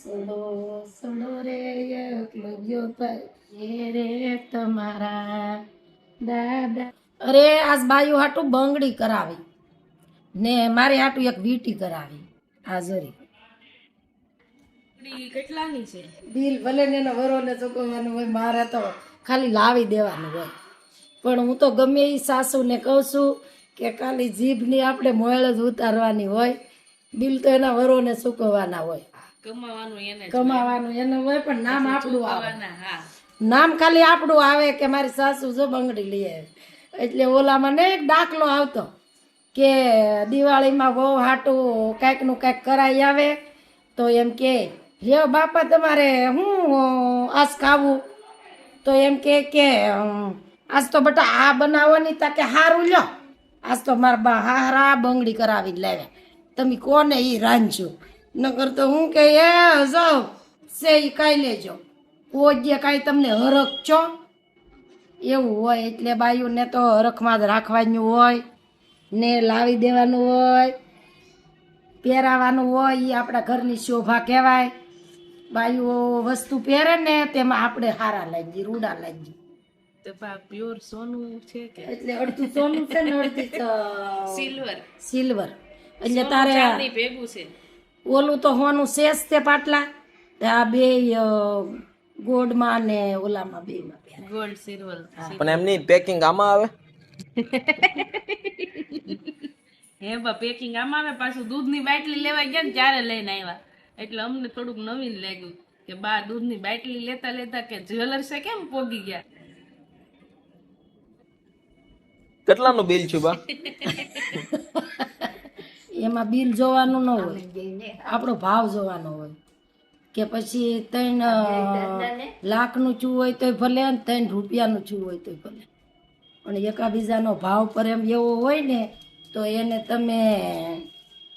Sudo sudo રે એકલવ્યો ભાઈ રે તમારા દાદા. અરે આજ બાયું હાટું બંગડી કરાવી ને મારે હાટું એક વીટી કરાવી. આ જરી કેટલાની છે? બિલ ભલે ને એનો વરો ને ચૂકવવાનું હોય, મારે તો ખાલી લાવી દેવાનું હોય. પણ હું તો ગમે એ સાસુને કહું છું કે ખાલી જીભની આપણે મોળ જ ઉતારવાની હોય, બિલ તો એના વરોને ચૂકવવાના હોય. કમાવાનું એને હોય, પણ નામ આપણું આવે. નામ ખાલી આપણું આવે કે મારી સાસુ જો બંગડી લઈ આવે. એટલે ઓલામાં ને એક દાખલો આવતો કે દિવાળીમાં બહુ હાટું કાંઈકનું કાંઈક કરાઈ આવે તો એમ કે હે બાપા તમારે હું આજ ખાવું, તો એમ કે આજ તો બટા આ બનાવવાની તા કે હારું લ્યો, આજ તો મારા બા હારા બંગડી કરાવી લાવ્યા, તમે કોને એ રાંધજો. નકર તો હું કે એ જાઓ સે એ કાંઈ લેજો, ઓજે કાંઈ તમને હરખ છો એવું હોય. એટલે બાયુને તો હરખમાં જ રાખવાનું હોય ને લાવી દેવાનું હોય, પહેરાવાનું હોય. એ આપણા ઘરની શોભા કહેવાય. બાયુઓ વસ્તુ પહેરે ને તેમાં આપણે હારા લાગીએ, રૂડા લાગીએ. પ્યોર સોનું છે કે એટલે અડધું સોનું છે ને અડધું સિલ્વર? સિલ્વર. એટલે તારે ભેગું છે. ઓલું તો હોનું શેષ તે પાટલા, આ બે ગોળમાં ને ઓલામાં બેમાં પહેરે. Gold silver. પણ એમની પેકિંગ આમાં આવે. હે બા પેકિંગ આમાં આવે. પાછું દૂધની બાટલી લેવા ગયા ને ત્યારે લઈને આવ્યા, એટલે અમને થોડુંક નવીન લાગ્યું કે બા દૂધની બાટલી લેતા લેતા કે જ્વેલર્સે કેમ પોગી ગયા. કેટલાનું બિલ છે બા? એમાં બિલ જોવાનું ન હોય, આપણો ભાવ જોવાનો હોય. કે પછી 3 લાખનું ચૂ હોય તોય ભલે, 3 રૂપિયાનું ચૂ હોય તોય ભલે, પણ એકાબીજાનો ભાવ પર એમ એવો હોય ને તો એને તમે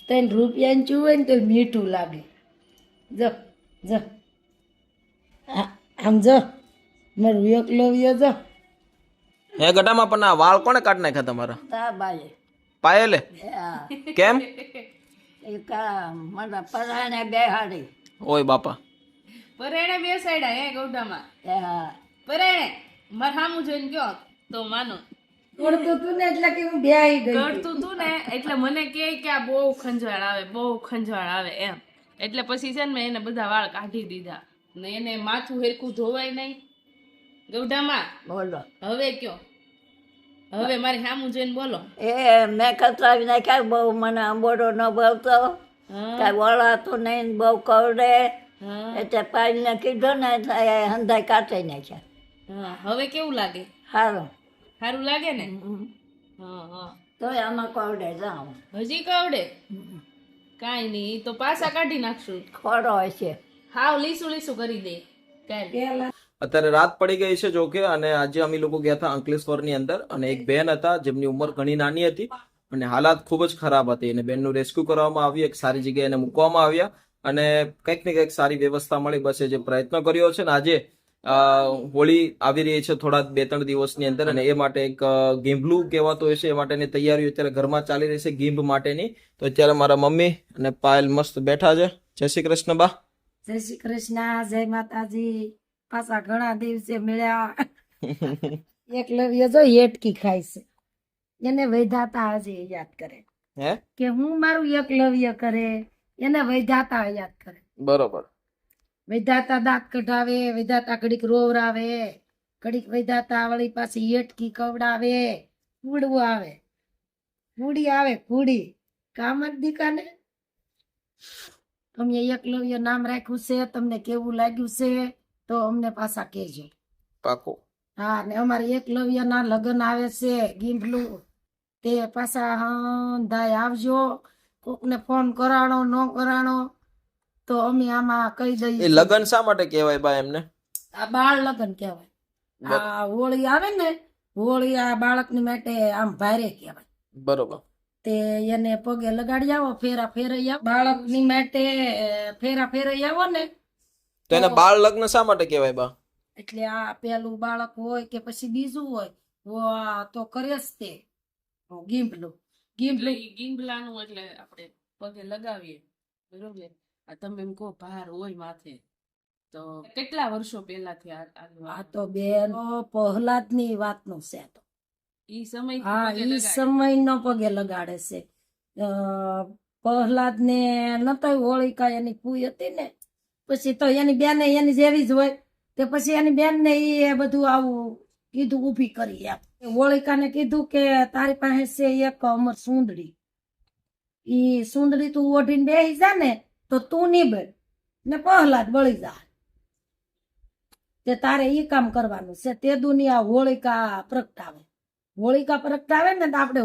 3 રૂપિયાનું ચૂ હોય ને તો મીઠું લાગે. જો જો આમ જો મારું એકલવ્ય જો. હે ગટામાં પણ આ વાળ કોને કાઢ નાખ્યા તમારા? પાયલે? કેમ? ઓય બાપા, પરેણે બેસાડ્યા હે ગૌડામાં. પરેણે માર સામું જોઈને કયો તો માનો. કરતું તું ને એટલે કે હું બેહી ગઈ. કરતું તું ને એટલે મને કહે કે આ બહુ ખંજવાળ આવે, બહુ ખંજવાળ આવે એમ. એટલે પછી છે ને મેં એને બધા વાળ કાઢી દીધા ને એને માથું હેરખું ધોવાય નહીં. ગૌડામાં બોલો. હવે કયો, હવે મારી સામું જોઈને બોલો. એ મેં કતરાવી નાખ્યા, બહુ મને આંબોડો ન ભાવતો, કાંઈ વળાતું નહીં, બહુ કવડે. એટલે પાણીને કીધું ને એટલે હંધાઈ કાઢી નાખ્યા. હા હવે કેવું લાગે? સારું સારું લાગે ને? હા હા. તોય આમાં કવડે જાઉં. હજી કવડે? કાંઈ નહીં, તો પાછા કાઢી નાખશું. ખોડો હશે. હાવ લીસું લીસું કરી દે કાલ. અત્યારે રાત પડી ગઈ છે જોકે, અને આજે અમે લોકો ગયા હતા અંકલેશ્વરની અંદર, અને એક બેન હતા જેમની ઉંમર ઘણી નાની હતી અને હાલાત ખૂબ જ ખરાબ હતી, અને બેનનું રેસ્ક્યુ કરવામાં આવ્યું, એક સારી જગ્યાએ એને મૂકવામાં આવ્યા અને કંઈક ને કંઈક સારી વ્યવસ્થા મળી. બસ એ જે પ્રયત્ન કર્યો છે ને, આજે હોળી આવી રહી છે થોડા 2-3 દિવસની અંદર, અને એ માટે એક ગીંભલું કહેવાતું હોય છે, એ માટેની તૈયારીઓ અત્યારે ઘરમાં ચાલી રહી છે ગીંભ માટેની. તો અત્યારે મારા મમ્મી અને પાયલ મસ્ત બેઠા છે. જય શ્રી કૃષ્ણ બા. જય શ્રી કૃષ્ણ, જય માતાજી. પાછા ઘણા દિવસે મળ્યા. એકલવ્ય જો હેટકી ખાય છે, એને વૈધાતા હજી યાદ કરે હે કે હું મારું એકલવ્ય કરે, એને વૈધાતા યાદ કરે. બરોબર. વૈધાતા દાંત કઢાવે, વૈધાતા ઘડીક રોવરાવે, ઘડીક વૈધાતા વળી પાછી હેટકી કવડાવે, કૂડવું આવે, કૂડી આવે, કૂડી કામ જ દીકાને. અમે એકલવ્ય નામ રાખ્યું છે, તમને કેવું લાગ્યું છે તો અમને પાછા કહેજો. પાકો. હા, ને અમારે એકલવ્યના લગ્ન આવે છે ગીંભલું, તે પાછા હંધાય આવજો. કોકને ફોન કરાણો ન કરાણો તો અમે આમાં કહી દઈએ. એ લગ્ન શા માટે કહેવાય બા એમને? આ બાળ લગ્ન કહેવાય. આ હોળી આવે ને, હોળી આ બાળકની માટે આમ ભારે કહેવાય. બરોબર. તે એને પગે લગાડી આવો, ફેરા ફેરાઈ આવો બાળકની માટે, ફેરા ફેરાઈ આવો ને તો એને બાળ લગ્ન શા માટે કહેવાય બા? એટલે આ પેલું બાળક હોય કે પછી બીજું હોય તો કરે જ તે ગીંભલું. ગીંભલાનું એટલે આપણે પગે લગાવીએ, બરોબર. આ તમે એમ કહો ભાર હોય માથે, તો કેટલા વર્ષો પહેલાથી આ તો બેન પ્રહલાદની વાતનું છે આ તો. ઈ સમય હા ઈ સમયનો પગે લગાડે છે. પ્રહલાદ ને નતો હોળિકા એની કુઈ હતી ને, પછી તો એની બેન એની જેવી જ હોય, તે પછી એની બેન ને એ બધું આવું કીધું ઊભી કરી એમ. હોળિકાને કીધું કે તારી પાસે છે એક અમર સુંદડી, ઈ સુંદડી તું ઓઢીને બેસી જા ને તો તું નહીં બળ ને પ્રહલાદ બળી જા, તે તારે ઈ કામ કરવાનું છે. તે દુનિયા હોળિકા પ્રગટાવે, હોળિકા પ્રગટાવે ને તો આપણે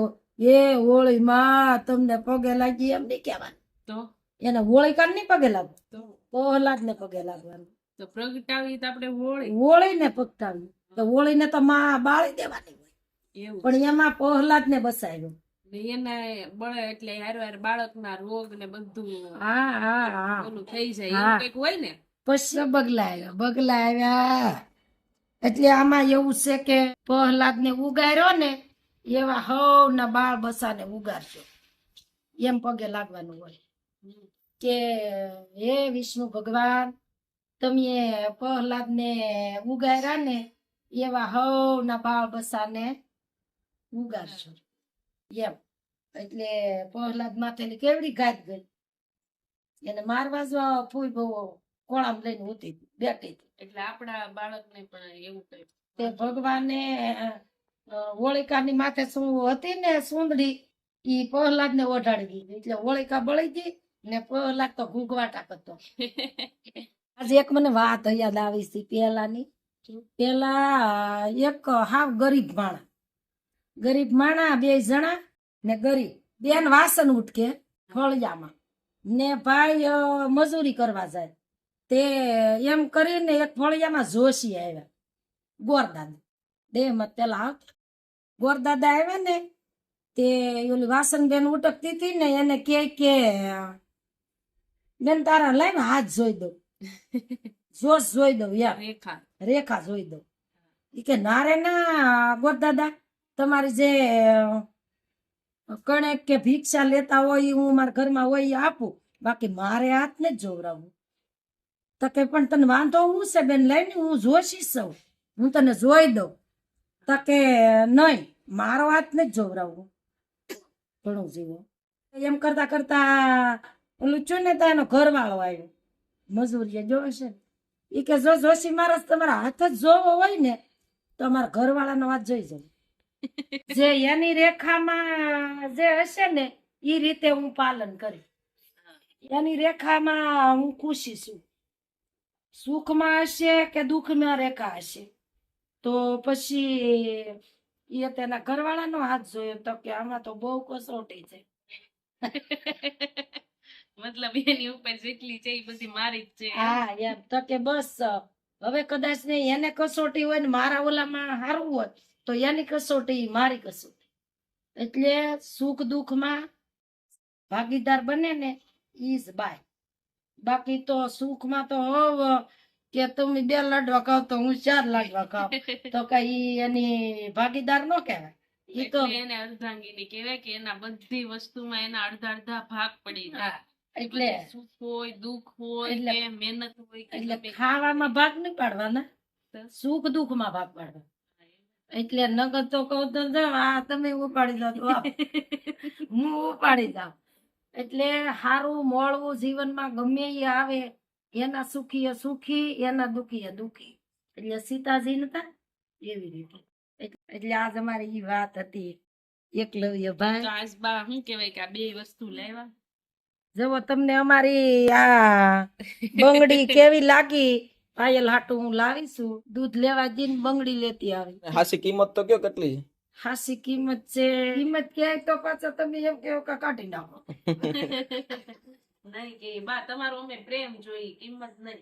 એ હોળી માં તમને પગે લાગી એમ નહીં કહેવાનું, તો એને હોળિકા નહીં પગે લાગવું, તો પ્રહલાદ ને પગે લાગવાનું. તો પ્રગટાવી તો આપણે હોળી હોળી ને પ્રગટાવી તો હોળી ને તો માં બાળી દેવાની હોય, એવું પણ એમાં પ્રહલાદ ને બસાવ્યો. ને એને બળે એટલે હારવાર બાળકના રોગ ને બધું હા હા હા ઓલું થઈ જાય, હા. એવું કંઈક હોય ને. પછી બગલા આવ્યા. એટલે આમાં એવું છે કે પ્રહલાદ ને ઉગાર્યો ને એવા હવ ના બાળ બસા ને ઉગાડજો એમ પગે લાગવાનું હોય કે હે વિષ્ણુ ભગવાન, તમે પ્રહલાદ ને ઉગાર્યા ને એવા હવ ના બાળ બસા ને ઉગાડશો એમ. એટલે પ્રહલાદ માથેની કેવડી ગાત ગઈ, એને મારવા જો ફૂઈ બહુ કોળામ લઈને ઉતી બેઠી હતી. એટલે આપણા બાળકને પણ એવું કંઈક તે ભગવાને હોળિકાની માથે શું હતી ને સુંદડી, ઈ પ્રહલાદ ને ઓઢાડી દીધી, એટલે હોળિકા બળી ગઈ ને પ્રહલાદ તો ઘૂઘવાટા કરતો. આજે એક મને વાત યાદ આવી હતી પેલાની. પેલા એક હાવ ગરીબ માણા બે જણા ને ગરીબ બેન વાસણ ઉટકે ફળિયામાં ને ભાઈ મજૂરી કરવા જાય. તે એમ કરીને એક ફળિયામાં જોશી આવ્યા, ગોરદાદા દેહમાં પેલા આવતા ગોરદાદા આવ્યા ને, તે ઓલી વાસણ બેન ઉટકતી હતી ને એને કે બેન તારા લઈને હાથ જોઈ દઉં, જોશ જોઈ દઉં યાર, રેખા જોઈ દઉં. ઈ કે ના રે ના ગોરદાદા, તમારી જે કણેક કે ભિક્ષા લેતા હોય ઈ હું મારા ઘરમાં હોય ઈ આપું, બાકી મારે હાથ ને જ જોવરાવું. તો કે પણ તને વાંધો હું છે બેન, લઈને હું જોશી સૌ, હું તને જોઈ દઉં. તો કે નહીં, મારો હાથ ને જ જોવરાવું ઘણું જીવો. એમ કરતા કરતા ઓલું છું ને તો એનો ઘરવાળો આવ્યો, મજૂરી જોશે. ઈ કે જો જોશી મહારાજ તમારા હાથ જ જોવો હોય ને તો અમારા ઘરવાળાનો હાથ જોઈ જાય, જે એની રેખામાં જે હશે ને ઈ રીતે હું પાલન કરી, એની રેખામાં હું ખુશી છું. સુખમાં હશે કે દુઃખમાં રેખા હશે તો પછી એ તેના ઘરવાળાનો હાથ જોયો તો કે આમાં તો બહુ કસોટી છે. મતલબ એની ઉપર જેટલી છે એ બધી મારી જ છે. હા એમ તો કે બસ હવે કદાચ ને એને કસોટી હોય ને મારા ઓલામાં સારું હોય તો એની કસોટી મારી કસોટી. એટલે સુખ દુઃખમાં ભાગીદાર બને ને ઈ જ બાય. બાકી તો સુખમાં તો હોવ કે તમે 2 લાડવા ખાવ તો હું 4 લાડવા ખાવ તો કઈ એની ભાગીદાર ન કહેવાય. ઈ તો એટલે એને અર્ધાંગીની કહેવાય કે એના બધી વસ્તુમાં એના અડધા ભાગ પડી જાય. હા, એટલે સુખ હોય દુઃખ હોય એટલે- કે મહેનત હોય કે એટલે ગમે તે. ખાવામાં ભાગ નહીં પાડવાના, સુખ દુઃખમાં ભાગ પાડવા. એટલે નગર તો કહું તો જાવ આ તમે ઉપાડી દો તો આપ. હું ઉપાડી જાઉં. એટલે સારું મળવું જીવનમાં ગમે એ આવે, એના સુખી એ સુખી, એના દુઃખી એ દુઃખી. એટલે સીતાજી નતા એવી રીતે. એટલે આજ અમારી ઈ વાત હતી એકલવ્ય તો ભાઈ. આજ બા શું કહેવાય કે આ બે વસ્તુ લેવા. જવો તમને અમારી આ બંગડી કેવી લાગી, પાયલ હાટું હું લાવીશું, દૂધ લેવા જઈને બંગડી લેતી આવી. હાસી કિંમત તો કયો કેટલી છે? હાસી કિંમત છે, કિંમત ક્યાંય તો પાછા તમે એમ કેવો કે કાઢી નાખો. નહીં કે બા તમારો અમે પ્રેમ જોઈ, કિંમત નહીં.